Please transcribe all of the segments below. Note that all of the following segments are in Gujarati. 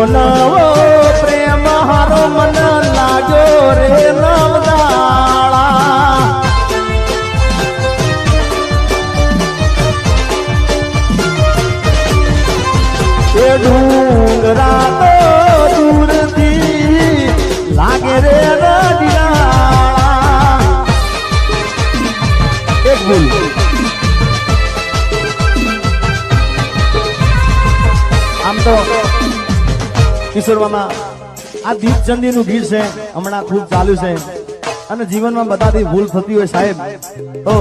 નવો પ્રેમ હારો મન લાગ્યો રે નવદાળા એ ડુંગરા તો દૂરથી લાગે રે રડિયાળા એક ભૂલ આમ તો કિશોરમાં આ દીપચંદીનું ગીત છે હમણાં ખૂબ ચાલ્યું છે અને જીવનમાં બધાથી ભૂલ થતી હોય સાહેબ તો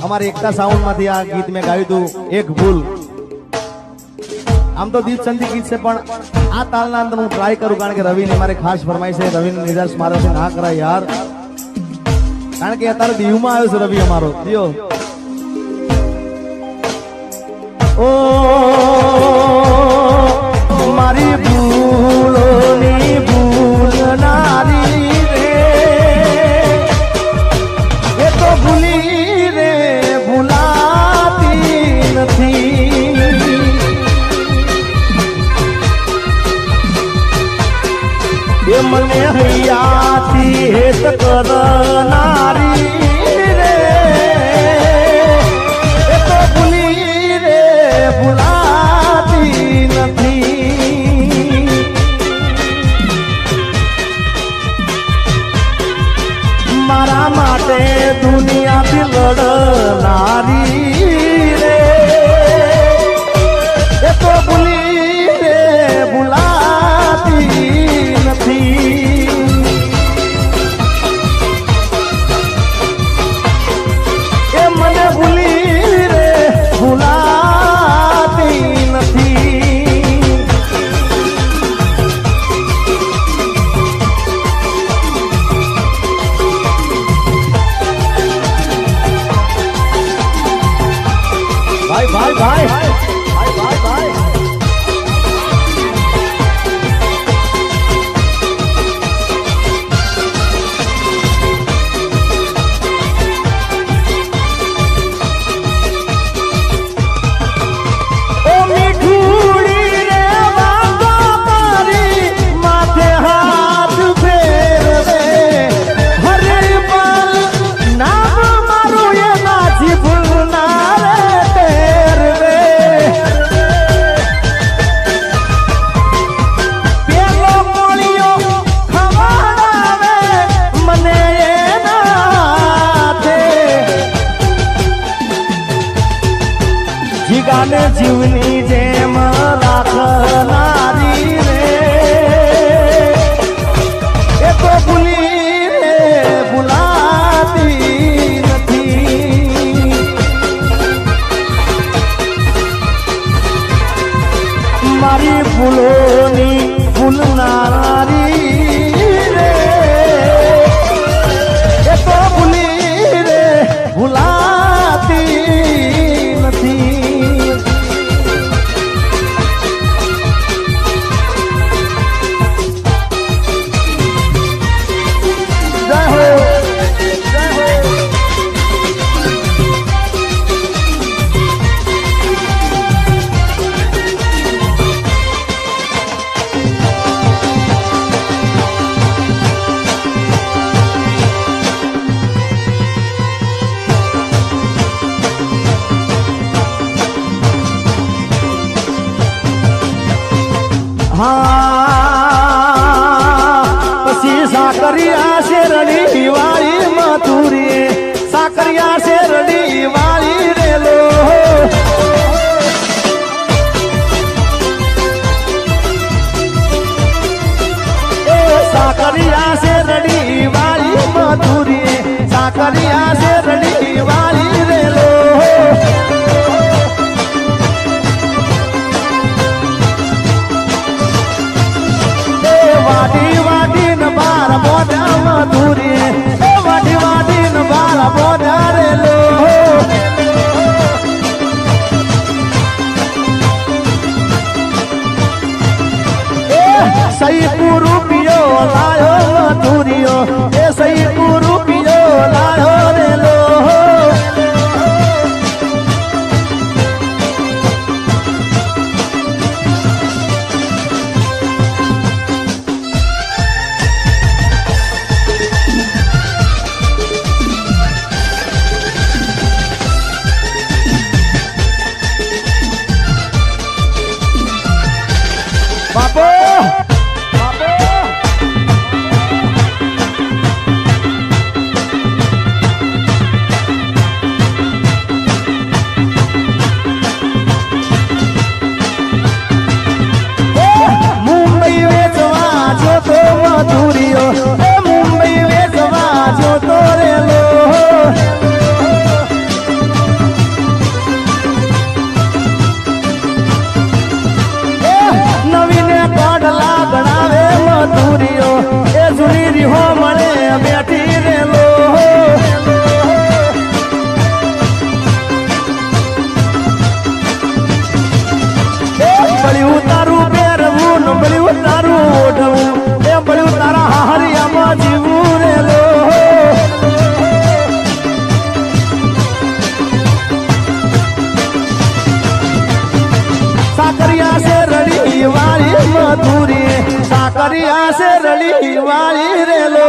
અમારી એકતા સાઉન્ડમાંથી આ ગીત મેં ગાયું હતું એક ભૂલ આમ તો દીપચંદી ગીત છે પણ આ તાલના અંદર હું ટ્રાય કરું કારણ કે રવિને મારે ખાસ ફરમાઈ છે રવિને નિરાશ મારાથી ના કરાય યાર કારણ કે અત્યારે દીવમાં આવ્યો છે રવિ અમારો દિયો ઓ મારી ભૂલોની ભૂલનારી રે એ તો ભૂલી રે ભૂલાતી નથી એ મને હૈયાથી હેત કરનારી રે એ તો ભૂલી રે ભૂલાતી નથી મારા માટે દુનિયાથી લડનારી રે એ તો ભૂલી રે ભૂલાતી નથી એ મને ભૂલી રે ભૂલાતી નથી ભાઈ ભાઈ ભાઈ ભાઈ ભાઈ ભાઈ જીગાને જીવની જેમ રાખનારી રે એ તો ભૂલી રે ભૂલાતી નથી મારી ભૂલોની ભૂલનારી રે એ તો ભૂલી રે ભૂલાતી નથી પછી સાકરિયા શેરડી વાળી મથુરી સાકરિયા શેરડી વાળી રેલો સાકરિયા શેરડી વાળી મથુરી સાકરિયા શેરડી વાળી રેલો વાડી વાડી ન બાર મોઢા મધુરી વાડી વાડી ન બાર મોઢા રેલો સહી રૂપિયો લાયો મધુરીઓ એ સહી રૂપિયો લાયો રેલો કરી આશે રડી વાળી રેલો